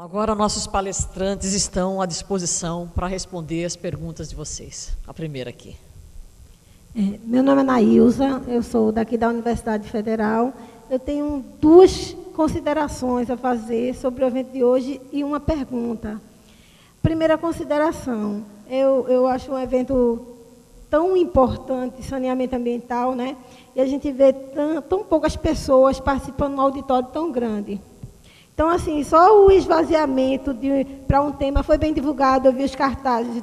Bom, agora nossos palestrantes estão à disposição para responder as perguntas de vocês. A primeira aqui. Meu nome é Nailza, eu sou daqui da Universidade Federal. Eu tenho duas considerações a fazer sobre o evento de hoje e uma pergunta. Primeira consideração, eu acho um evento tão importante, saneamento ambiental, né? E a gente vê tão poucas pessoas participando num auditório tão grande. Então, assim, só o esvaziamento para um tema foi bem divulgado. Eu vi os cartazes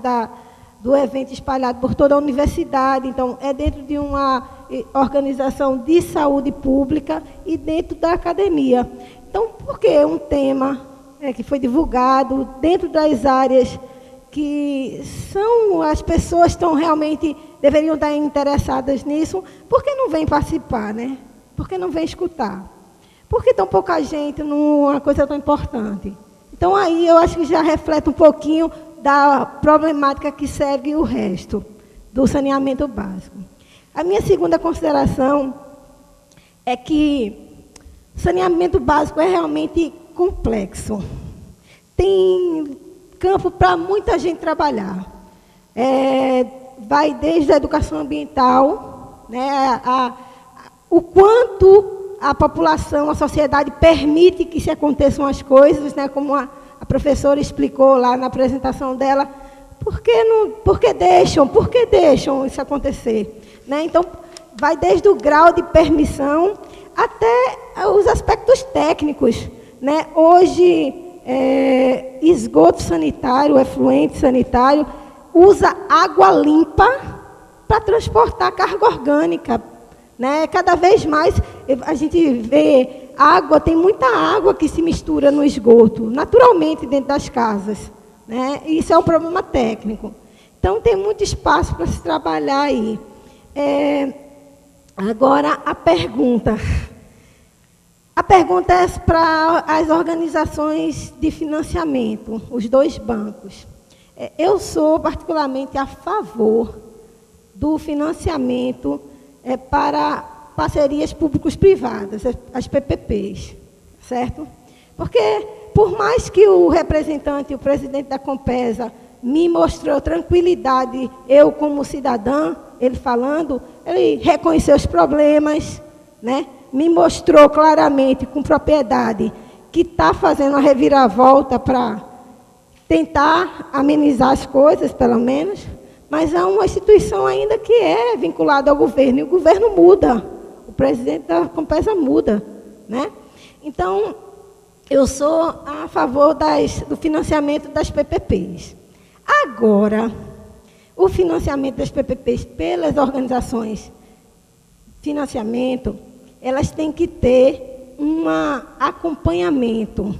do evento espalhado por toda a universidade. Então, é dentro de uma organização de saúde pública e dentro da academia. Então, por que um tema que foi divulgado dentro das áreas que são as pessoas estão realmente deveriam estar interessadas nisso, por que não vem participar, né? Por que não vem escutar? Por que tão pouca gente numa coisa tão importante? Então, aí eu acho que já reflete um pouquinho da problemática que segue o resto do saneamento básico. A minha segunda consideração é que saneamento básico é realmente complexo. Tem campo para muita gente trabalhar. Vai desde a educação ambiental, né, o quanto a população, a sociedade permite que se aconteçam as coisas, né, como a professora explicou lá na apresentação dela, por que deixam isso acontecer? Né? Então, vai desde o grau de permissão até os aspectos técnicos. Né? Hoje, esgoto sanitário, efluente sanitário, usa água limpa para transportar carga orgânica. Né? Cada vez mais a gente vê água, tem muita água que se mistura no esgoto, naturalmente dentro das casas. Né? Isso é um problema técnico. Então, tem muito espaço para se trabalhar aí. Agora, a pergunta. A pergunta é para as organizações de financiamento, os dois bancos. Eu sou particularmente a favor do financiamento para parcerias públicos-privadas, as PPPs, certo? Porque, por mais que o representante, o presidente da Compesa, me mostrou tranquilidade, eu como cidadã, ele falando, ele reconheceu os problemas, né? Me mostrou claramente, com propriedade, que está fazendo uma reviravolta para tentar amenizar as coisas, pelo menos, mas há uma instituição ainda que é vinculada ao governo, e o governo muda, o presidente da Compesa muda. Né? Então, eu sou a favor do financiamento das PPPs. Agora, o financiamento das PPPs pelas organizações de financiamento, elas têm que ter um acompanhamento,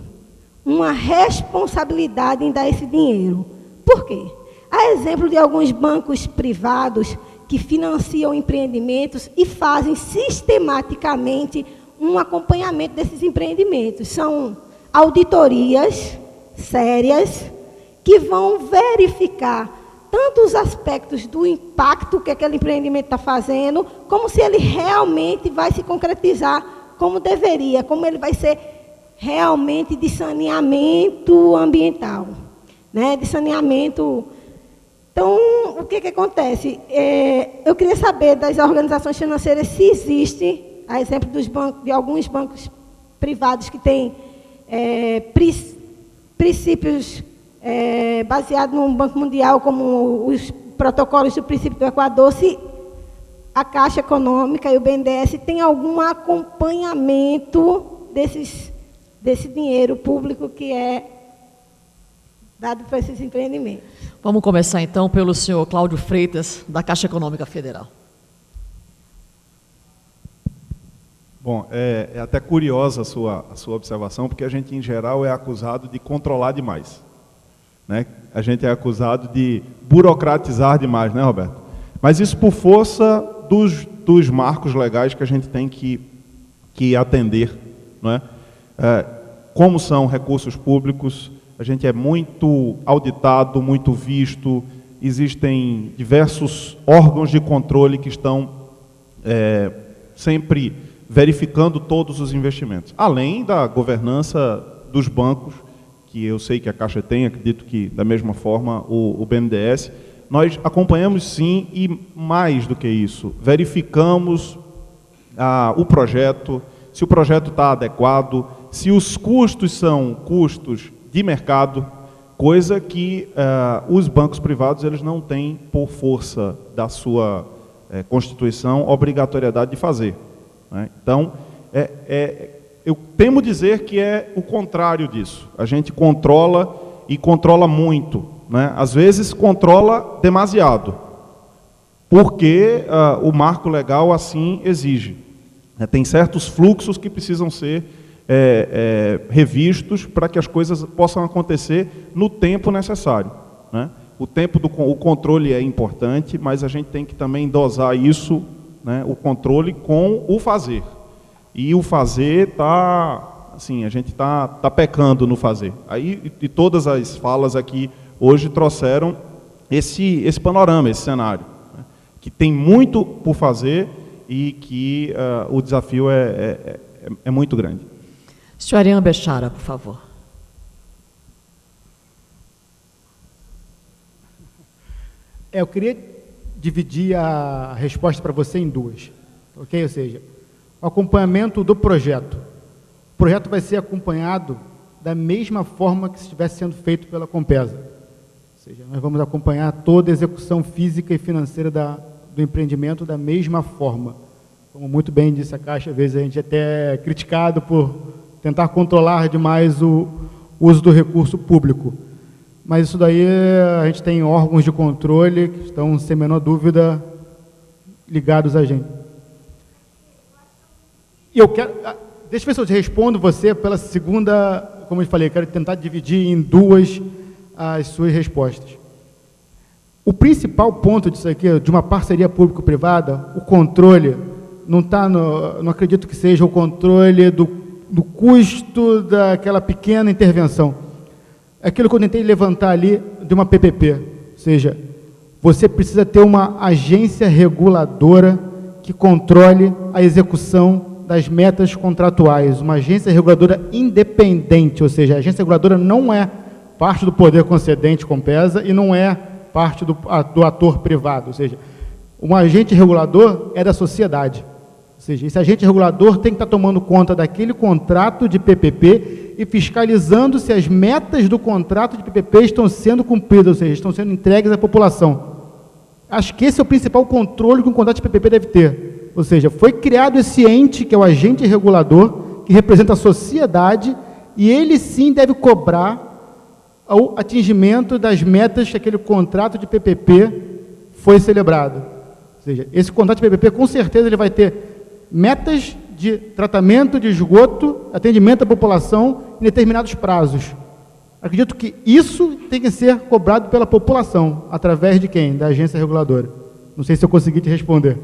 uma responsabilidade em dar esse dinheiro. Por quê? Há exemplo de alguns bancos privados que financiam empreendimentos e fazem sistematicamente um acompanhamento desses empreendimentos. São auditorias sérias que vão verificar tanto os aspectos do impacto que aquele empreendimento está fazendo, como se ele realmente vai se concretizar como deveria, como ele vai ser realmente de saneamento ambiental, né? De saneamento. Então, o que acontece? Eu queria saber das organizações financeiras se existe, a exemplo dos bancos, de alguns bancos privados que têm princípios baseados no Banco Mundial, como os protocolos do princípio do Equador, se a Caixa Econômica e o BNDES têm algum acompanhamento desse dinheiro público que é dado para esses empreendimentos. Vamos começar, então, pelo senhor Cláudio Freitas, da Caixa Econômica Federal. Bom, é até curiosa a sua observação, porque a gente, em geral, é acusado de controlar demais. Né? A gente é acusado de burocratizar demais, né, Roberto? Mas isso por força dos marcos legais que a gente tem que atender. Não é? Como são recursos públicos, a gente é muito auditado, muito visto, existem diversos órgãos de controle que estão sempre verificando todos os investimentos, além da governança dos bancos, que eu sei que a Caixa tem, acredito que da mesma forma o BNDES, nós acompanhamos sim, e mais do que isso, verificamos o projeto, se o projeto está adequado, se os custos são custos de mercado, coisa que os bancos privados eles não têm, por força da sua Constituição, obrigatoriedade de fazer, né? Então, eu temo dizer que é o contrário disso. A gente controla e controla muito, né? Às vezes controla demasiado, porque o marco legal assim exige. Tem certos fluxos que precisam ser revistos para que as coisas possam acontecer no tempo necessário, né? O controle é importante, mas a gente tem que também dosar isso, né, o controle com o fazer. E o fazer assim, a gente está pecando no fazer. Aí, e todas as falas aqui hoje trouxeram esse panorama, esse cenário, né, que tem muito por fazer e que o desafio é muito grande. Senhor Ariane Bechara, por favor. Eu queria dividir a resposta para você em duas, ok? Ou seja, o acompanhamento do projeto. O projeto vai ser acompanhado da mesma forma que se estivesse sendo feito pela Compesa. Ou seja, nós vamos acompanhar toda a execução física e financeira do empreendimento da mesma forma. Como muito bem disse a Caixa, às vezes a gente até é criticado por tentar controlar demais o uso do recurso público. Mas isso daí a gente tem órgãos de controle que estão, sem a menor dúvida, ligados a gente. E eu quero... Deixa eu ver se eu respondo você pela segunda... Como eu falei, eu quero tentar dividir em duas as suas respostas. O principal ponto disso aqui, de uma parceria público-privada, o controle, não acredito que seja o controle do custo daquela pequena intervenção. Aquilo que eu tentei levantar ali de uma PPP, ou seja, você precisa ter uma agência reguladora que controle a execução das metas contratuais, uma agência reguladora independente, ou seja, a agência reguladora não é parte do poder concedente Compesa e não é parte do ator privado, ou seja, um agente regulador é da sociedade. Ou seja, esse agente regulador tem que estar tomando conta daquele contrato de PPP e fiscalizando se as metas do contrato de PPP estão sendo cumpridas, ou seja, estão sendo entregues à população. Acho que esse é o principal controle que um contrato de PPP deve ter. Ou seja, foi criado esse ente, que é o agente regulador, que representa a sociedade, e ele sim deve cobrar o atingimento das metas que aquele contrato de PPP foi celebrado. Ou seja, esse contrato de PPP, com certeza, ele vai ter metas de tratamento de esgoto, atendimento à população em determinados prazos. Acredito que isso tem que ser cobrado pela população, através de quem? Da agência reguladora. Não sei se eu consegui te responder.